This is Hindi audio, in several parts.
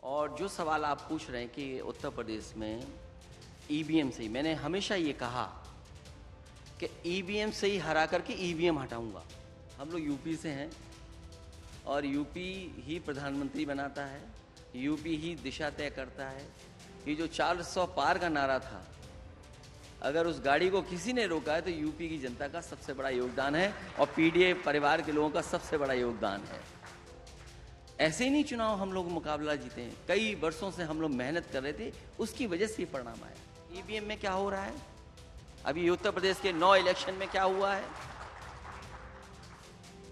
और जो सवाल आप पूछ रहे हैं कि उत्तर प्रदेश में ईवीएम से ही, मैंने हमेशा ये कहा कि ईवीएम से ही हरा करके ईवीएम हटाऊंगा। हम लोग यूपी से हैं और यूपी ही प्रधानमंत्री बनाता है, यूपी ही दिशा तय करता है। ये जो 400 पार का नारा था, अगर उस गाड़ी को किसी ने रोका है तो यूपी की जनता का सबसे बड़ा योगदान है और पीडीए परिवार के लोगों का सबसे बड़ा योगदान है। ऐसे ही नहीं चुनाव हम लोग मुकाबला जीते हैं, कई वर्षों से हम लोग मेहनत कर रहे थे, उसकी वजह से ये परिणाम आया। ईवीएम में क्या हो रहा है, अभी उत्तर प्रदेश के 9 इलेक्शन में क्या हुआ है,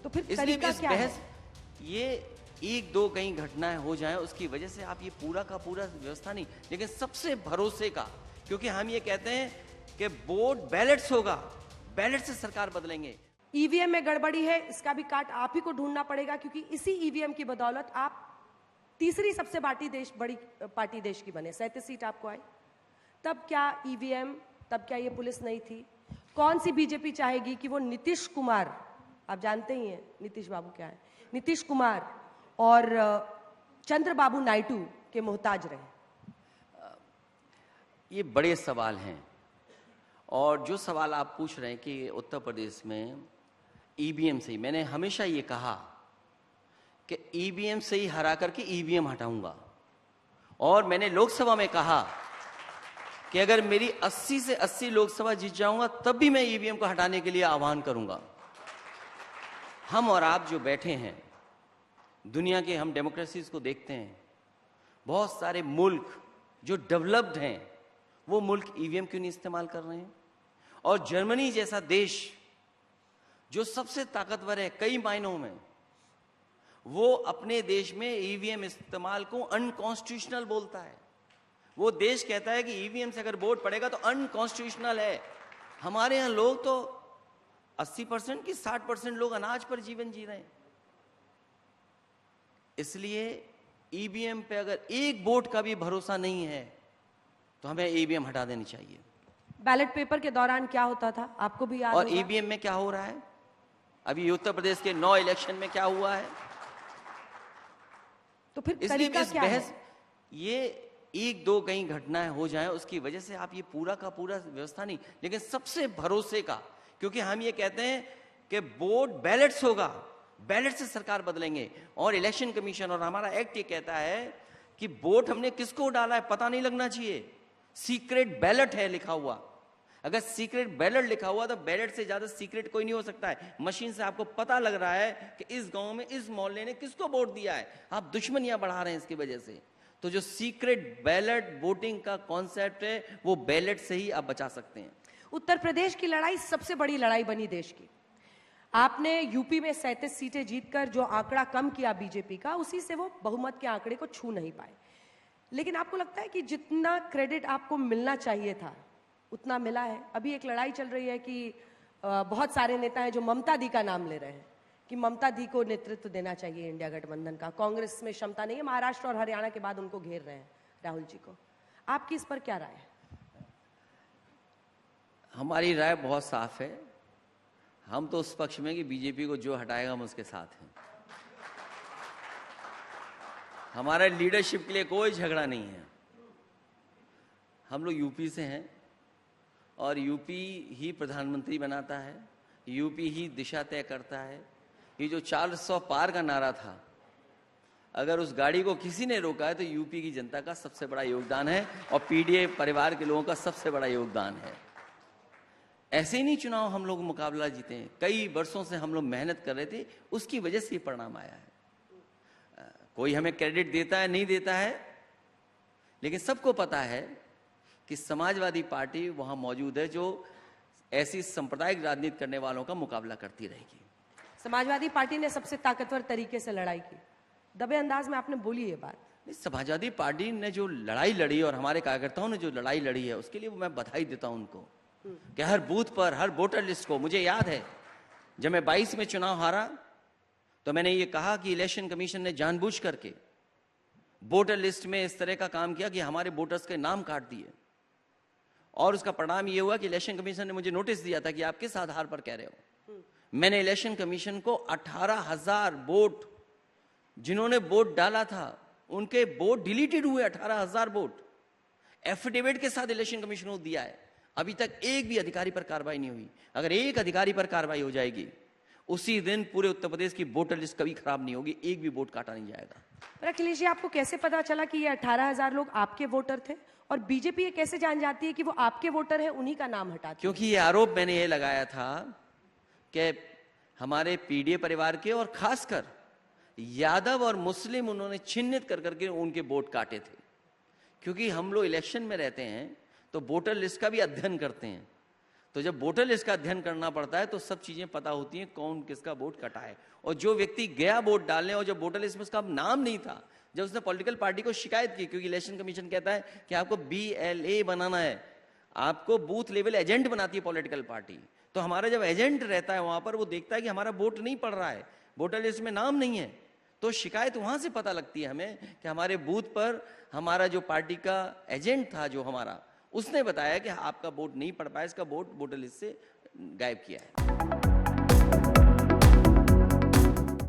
तो फिर इसलिए तरीका इस क्या बहस है? ये एक दो कहीं घटनाएं हो जाएं उसकी वजह से आप ये पूरा का पूरा व्यवस्था नहीं, लेकिन सबसे भरोसे का, क्योंकि हम ये कहते हैं कि वोट बैलेट्स होगा, बैलेट से सरकार बदलेंगे। ईवीएम में गड़बड़ी है, इसका भी काट आप ही को ढूंढना पड़ेगा, क्योंकि इसी ईवीएम की बदौलत आप तीसरी सबसे बड़ी पार्टी देश की बने, 37 सीट आपको आई। तब क्या ईवीएम, तब क्या ये पुलिस नहीं थी? कौन सी बीजेपी चाहेगी कि वो नीतीश कुमार, आप जानते ही हैं नीतीश बाबू क्या है, नीतीश कुमार और चंद्रबाबू नायडू के मोहताज रहे? ये बड़े सवाल हैं और जो सवाल आप पूछ रहे हैं कि उत्तर प्रदेश में ईवीएम से ही, मैंने हमेशा ये कहा कि ईवीएम से ही हरा करके ईवीएम हटाऊंगा। और मैंने लोकसभा में कहा कि अगर मेरी 80 से 80 लोकसभा जीत जाऊंगा तब भी मैं ईवीएम को हटाने के लिए आह्वान करूंगा। हम और आप जो बैठे हैं, दुनिया के हम डेमोक्रेसीज को देखते हैं, बहुत सारे मुल्क जो डेवलप्ड हैं वो मुल्क ईवीएम क्यों नहीं इस्तेमाल कर रहे हैं? और जर्मनी जैसा देश जो सबसे ताकतवर है कई मायनों में, वो अपने देश में ईवीएम इस्तेमाल को अनकॉन्स्टिट्यूशनल बोलता है। वो देश कहता है कि ईवीएम से अगर वोट पड़ेगा तो अनकॉन्स्टिट्यूशनल है। हमारे यहां लोग तो 80% की 60% लोग अनाज पर जीवन जी रहे हैं। इसलिए ईवीएम पे अगर एक वोट का भी भरोसा नहीं है तो हमें ईवीएम हटा देनी चाहिए। बैलेट पेपर के दौरान क्या होता था आपको भी याद और होगा? ईवीएम में क्या हो रहा है, अभी उत्तर प्रदेश के 9 इलेक्शन में क्या हुआ है, तो फिर इसलिए तरीका इस क्या बहस है? ये एक दो कहीं घटनाएं हो जाएं उसकी वजह से आप ये पूरा का पूरा व्यवस्था नहीं, लेकिन सबसे भरोसे का, क्योंकि हम ये कहते हैं कि वोट बैलेट्स होगा, बैलेट से सरकार बदलेंगे। और इलेक्शन कमीशन और हमारा एक्ट ये कहता है कि वोट हमने किसको डाला है पता नहीं लगना चाहिए, सीक्रेट बैलेट है लिखा हुआ। अगर सीक्रेट बैलेट लिखा हुआ तो बैलेट से ज्यादा सीक्रेट कोई नहीं हो सकता है। मशीन से आपको पता लग रहा है कि इस गांव में इस मोहल्ले ने किसको वोट दिया है, आप दुश्मनियां बढ़ा रहे हैं इसकी वजह से। तो जो सीक्रेट बैलेट वोटिंग का कॉन्सेप्ट है वो बैलेट से ही आप बचा सकते हैं। उत्तर प्रदेश की लड़ाई सबसे बड़ी लड़ाई बनी देश की। आपने यूपी में 37 सीटें जीतकर जो आंकड़ा कम किया बीजेपी का, उसी से वो बहुमत के आंकड़े को छू नहीं पाए। लेकिन आपको लगता है कि जितना क्रेडिट आपको मिलना चाहिए था उतना मिला है? अभी एक लड़ाई चल रही है कि बहुत सारे नेता हैं जो ममता दी का नाम ले रहे हैं कि ममता दी को नेतृत्व देना चाहिए इंडिया गठबंधन का, कांग्रेस में क्षमता नहीं है। महाराष्ट्र और हरियाणा के बाद उनको घेर रहे हैं राहुल जी को। आपकी इस पर क्या राय है? हमारी राय बहुत साफ है, हम तो उस पक्ष में कि बीजेपी को जो हटाएगा हम उसके साथ हैं। हमारा लीडरशिप के लिए कोई झगड़ा नहीं है। हम लोग यूपी से हैं और यूपी ही प्रधानमंत्री बनाता है, यूपी ही दिशा तय करता है। ये जो 400 पार का नारा था, अगर उस गाड़ी को किसी ने रोका है तो यूपी की जनता का सबसे बड़ा योगदान है और पीडीए परिवार के लोगों का सबसे बड़ा योगदान है। ऐसे ही नहीं चुनाव हम लोग मुकाबला जीते हैं, कई वर्षों से हम लोग मेहनत कर रहे थे, उसकी वजह से ये परिणाम आया है। कोई हमें क्रेडिट देता है नहीं देता है, लेकिन सबको पता है कि समाजवादी पार्टी वहां मौजूद है जो ऐसी सांप्रदायिक राजनीति करने वालों का मुकाबला करती रहेगी। समाजवादी पार्टी ने सबसे ताकतवर तरीके से लड़ाई की, दबे अंदाज में आपने बोली ये बात। नहीं, समाजवादी पार्टी ने जो लड़ाई लड़ी और हमारे कार्यकर्ताओं ने जो लड़ाई लड़ी है उसके लिए मैं बधाई देता हूं उनको, कि हर बूथ पर हर वोटर लिस्ट को, मुझे याद है जब मैं 22 में चुनाव हारा तो मैंने ये कहा कि इलेक्शन कमीशन ने जानबूझ करके वोटर लिस्ट में इस तरह का काम किया कि हमारे वोटर्स के नाम काट दिए, और उसका परिणाम ये हुआ कि इलेक्शन कमीशन ने मुझे नोटिस दिया था कि आप किस आधार पर कह रहे हो। मैंने इलेक्शन कमीशन को 18,000 वोट जिन्होंने वोट डाला था उनके वोट डिलीटेड हुए, 18,000 वोट एफिडेविट के साथ इलेक्शन कमीशन को दिया है। अभी तक एक भी अधिकारी पर कार्रवाई नहीं हुई। अगर एक अधिकारी पर कार्रवाई हो जाएगी, उसी दिन पूरे उत्तर प्रदेश की वोटर लिस्ट कभी खराब नहीं होगी, एक भी वोट काटा नहीं जाएगा। पर अखिलेश जी, आपको कैसे पता चला कि ये 18,000 लोग आपके वोटर थे, और बीजेपी ये कैसे जान जाती है कि वो आपके वोटर हैं, उन्हीं का नाम हटाती है? क्योंकि ये आरोप मैंने ये लगाया था कि हमारे पीडीए परिवार के और खासकर यादव और मुस्लिम उन्होंने चिन्हित कर करके उनके वोट काटे थे। क्योंकि हम लोग इलेक्शन में रहते हैं तो वोटर लिस्ट का भी अध्ययन करते हैं, तो जब वोटर लिस्ट का अध्ययन करना पड़ता है तो सब चीजें पता होती हैं, कौन किसका वोट कटा है। और जो व्यक्ति गया वोट डालने और जब वोटर लिस्ट में उसका नाम नहीं था, जब उसने पॉलिटिकल पार्टी को शिकायत की, क्योंकि इलेक्शन कमीशन कहता है कि आपको BLA बनाना है, आपको बूथ लेवल एजेंट बनाती है पॉलिटिकल पार्टी, तो हमारा जब एजेंट रहता है वहां पर, वो देखता है कि हमारा वोट नहीं पड़ रहा है, वोटर लिस्ट में नाम नहीं है, तो शिकायत वहां से पता लगती है हमें कि हमारे बूथ पर हमारा जो पार्टी का एजेंट था, जो हमारा, उसने बताया कि आपका वोट नहीं पड़ पाया, इसका वोट वोटर लिस्ट से गायब किया है।